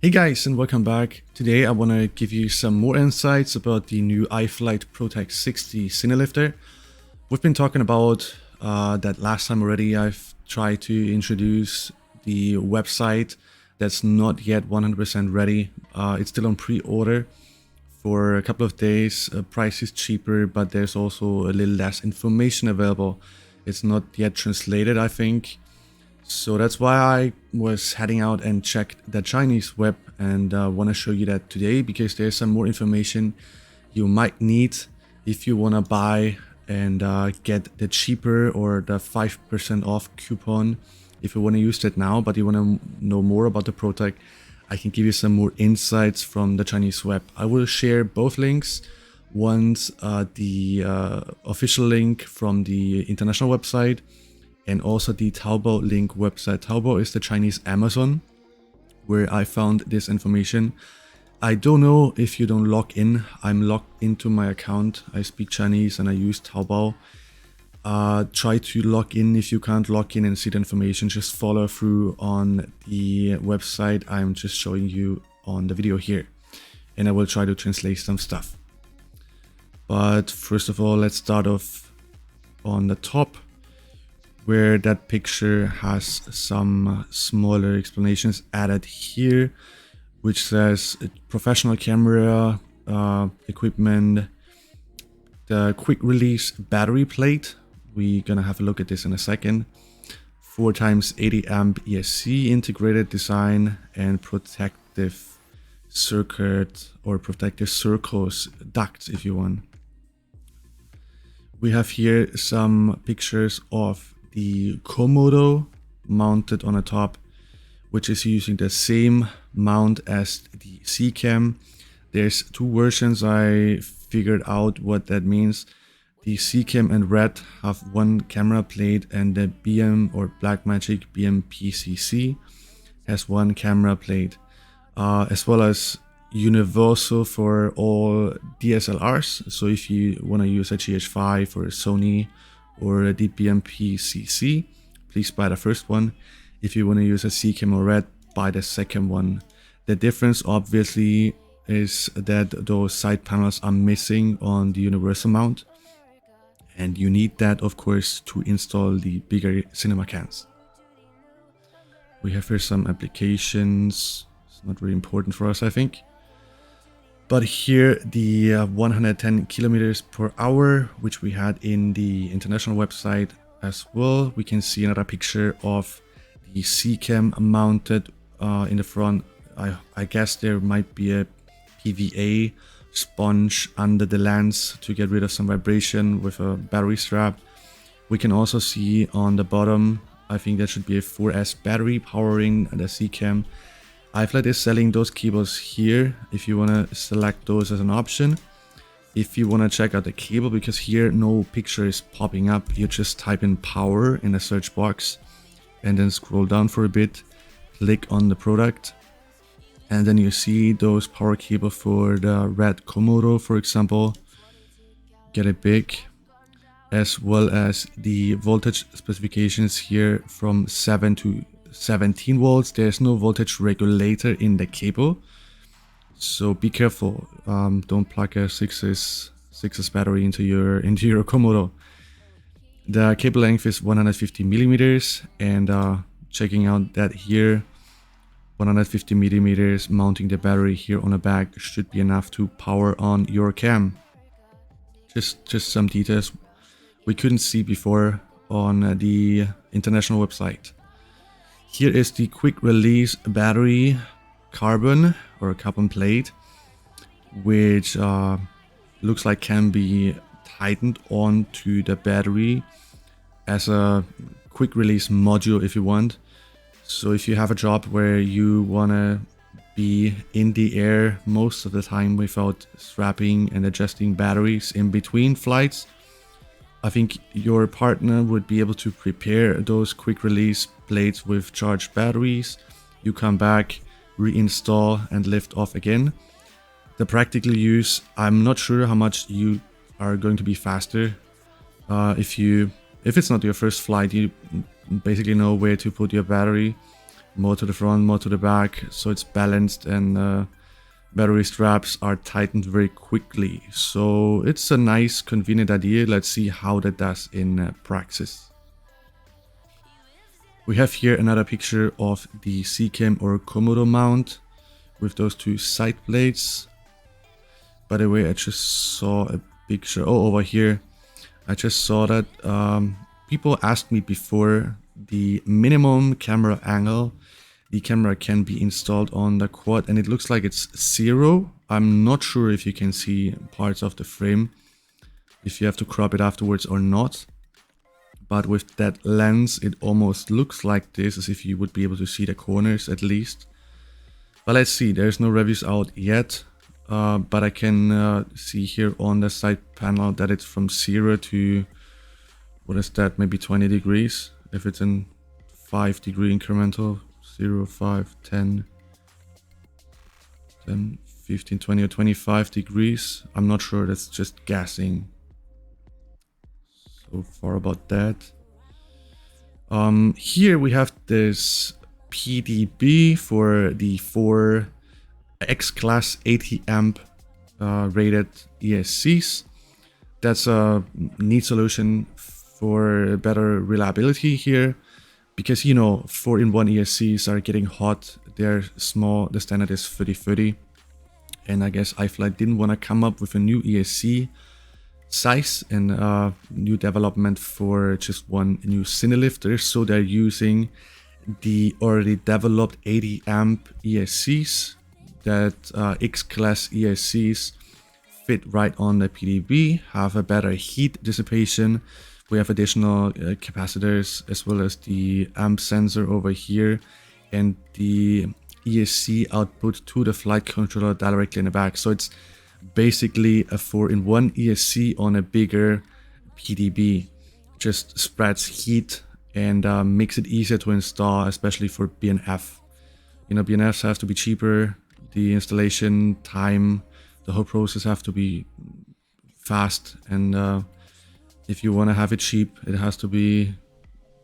Hey guys, and welcome back. Today I want to give you some more insights about the new iFlight ProTek60 Cinelifter. We've been talking about that last time already. I've tried to introduce the website that's not yet 100% ready. It's still on pre-order for a couple of days. Price is cheaper, but there's also a little less information available. It's not yet translated, I think. So that's why I was heading out and checked the Chinese web, and want to show you that today because there's some more information you might need if you want to buy and get the cheaper or the 5% off coupon. If you want to use that now but you want to know more about the ProTek, I can give you some more insights from the Chinese web. I will share both links. One's the official link from the international website, and also the Taobao link website. Taobao is the Chinese Amazon, where I found this information. I don't know if you don't log in. I'm logged into my account. I speak Chinese and I use Taobao. Try to log in. If you can't log in and see the information, just follow through on the website I'm just showing you on the video here. And I will try to translate some stuff. But first of all, let's start off on the top, where that picture has some smaller explanations added here, which says professional camera equipment, the quick release battery plate. We're gonna have a look at this in a second. 4x 80 amp ESC integrated design and protective circuit or protective circles ducts if you want. We have here some pictures of the Komodo mounted on the top, which is using the same mount as the C-Cam. There's two versions. I figured out what that means. The C-Cam and Red have one camera plate, and the BM or Blackmagic BM-PCC has one camera plate, as well as universal for all DSLRs. So if you want to use a GH5 or a Sony or a BM-PCC, please buy the first one. If you want to use a C-Cam or Red, buy the second one. The difference obviously is that those side panels are missing on the universal mount, and you need that of course to install the bigger cinema cans. We have here some applications. It's not really important for us, I think. But here the 110 kilometers per hour, which we had in the international website as well. We can see another picture of the C-Cam mounted in the front. I guess there might be a PVA sponge under the lens to get rid of some vibration with a battery strap. We can also see on the bottom, I think that should be a 4S battery powering the C-Cam. iFlight is selling those cables here if you want to select those as an option. If you want to check out the cable, because here no picture is popping up, you just type in power in the search box and then scroll down for a bit, click on the product, and then you see those power cable for the Red Komodo, for example. Get it big, as well as the voltage specifications here from 7 to 17 volts. There's no voltage regulator in the cable, so be careful. Don't plug a 6S battery into your Komodo. The cable length is 150 millimeters, and checking out that here, 150 millimeters mounting the battery here on the back should be enough to power on your cam. Just some details we couldn't see before on the international website. Here is the quick release battery carbon plate, which looks like can be tightened onto the battery as a quick release module if you want. So if you have a job where you want to be in the air most of the time without strapping and adjusting batteries in between flights, I think your partner would be able to prepare those quick release plates with charged batteries. You come back, reinstall and lift off again. The practical use, I'm not sure how much you are going to be faster. If it's not your first flight, you basically know where to put your battery. more to the front, more to the back, so it's balanced, and battery straps are tightened very quickly. So it's a nice, convenient idea. Let's see how that does in practice. We have here another picture of the C-cam or Komodo mount with those two side blades. By the way, I just saw a picture, over here. I just saw that people asked me before the minimum camera angle the camera can be installed on the quad, and it looks like it's 0. I'm not sure if you can see parts of the frame, if you have to crop it afterwards or not. But with that lens, it almost looks like this, as if you would be able to see the corners at least. But let's see, there's no reviews out yet. But I can see here on the side panel that it's from 0 to, what is that, maybe 20 degrees. If it's in 5-degree incremental, 0, 5, 10, 15, 20 or 25 degrees. I'm not sure, that's just guessing. So far about that. Here we have this PDB for the 4 X-Class 80 amp rated ESCs. That's a neat solution for better reliability here, because, you know, 4-in-1 ESCs are getting hot. They're small, the standard is 30-30, and I guess iFlight didn't want to come up with a new ESC size and new development for just one new Cinelifter, so they're using the already developed 80 amp ESCs. That X-Class ESCs fit right on the PDB, have a better heat dissipation. We have additional capacitors, as well as the amp sensor over here, and the ESC output to the flight controller directly in the back. So it's basically a 4-in-1 ESC on a bigger PDB. Just spreads heat and makes it easier to install, especially for BNF. You know, BNFs have to be cheaper. The installation time, the whole process have to be fast, and if you want to have it cheap, it has to be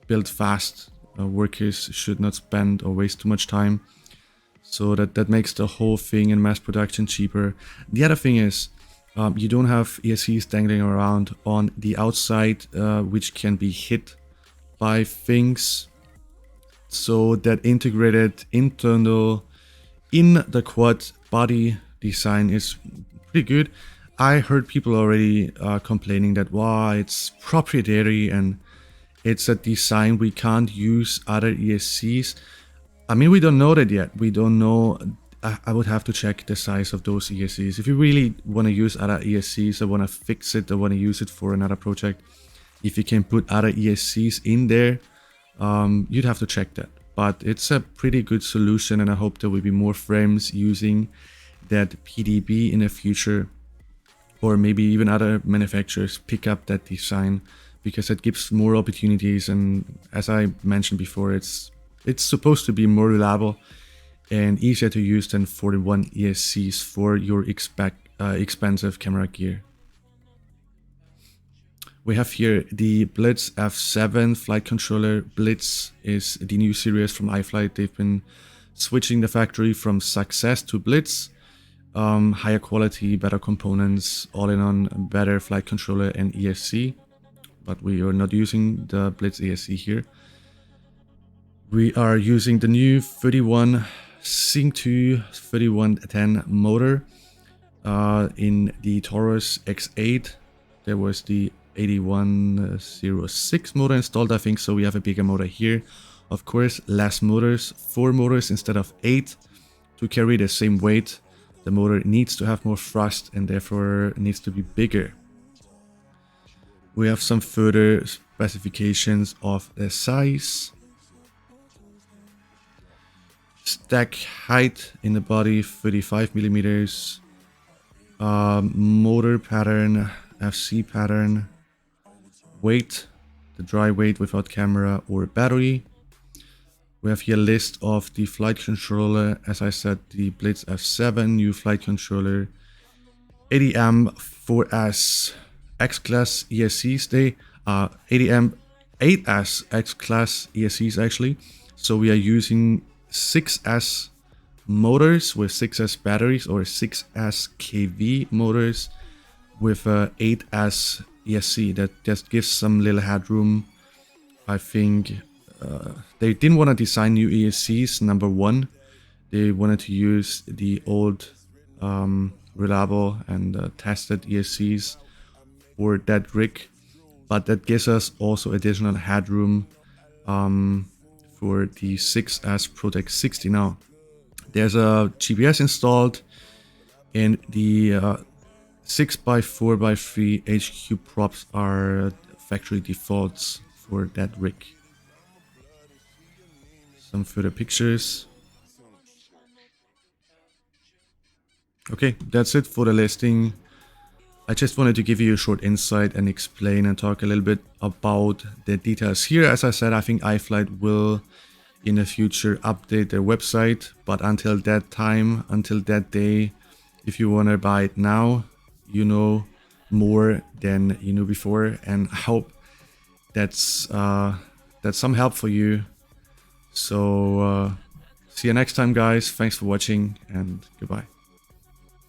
built fast. Workers should not spend or waste too much time, so that makes the whole thing in mass production cheaper. The other thing is, you don't have ESCs dangling around on the outside, which can be hit by things. So that integrated internal in the quad body design is pretty good. I heard people already complaining that, wow, it's proprietary and it's a design we can't use other ESCs. I mean, we don't know that yet. We don't know. I would have to check the size of those ESCs. If you really want to use other ESCs or want to fix it or want to use it for another project, if you can put other ESCs in there, you'd have to check that. But it's a pretty good solution, and I hope there will be more frames using that PDB in the future, or maybe even other manufacturers pick up that design, because it gives more opportunities. And as I mentioned before, it's supposed to be more reliable and easier to use than 4-in-1 ESCs for your expensive camera gear. We have here the Blitz F7 flight controller. Blitz is the new series from iFlight. They've been switching the factory from Success to Blitz. Higher quality, better components, all in on better flight controller and ESC. But we are not using the Blitz ESC here. We are using the new 31 Sync 2 3110 motor in the Taurus X8. There was the 8106 motor installed, I think, so we have a bigger motor here. Of course, less motors, 4 motors instead of 8 to carry the same weight. The motor needs to have more thrust and therefore needs to be bigger. We have some further specifications of the size. Stack height in the body 35 millimeters. Motor pattern, FC pattern. Weight, the dry weight without camera or battery. We have here a list of the flight controller. As I said, the Blitz F7 new flight controller, 80 amp 4S X-Class ESCs. They are 80 amp 8S X-Class ESCs actually. So we are using 6S motors with 6S batteries, or 6S kV motors with 8S ESC. That just gives some little headroom. I think they didn't want to design new ESCs, number one. They wanted to use the old reliable and tested ESCs for that rig, but that gives us also additional headroom for the 6S ProTek60. Now, there's a GPS installed, and the 6x4x3 HQ props are factory defaults for that rig. Some further pictures. Okay, that's it for the listing. I just wanted to give you a short insight and explain and talk a little bit about the details here. As I said, I think iFlight will in the future update their website, but until that time, until that day, if you want to buy it now, you know more than you knew before, and I hope that's some help for you. So see you next time, guys. Thanks for watching, and goodbye.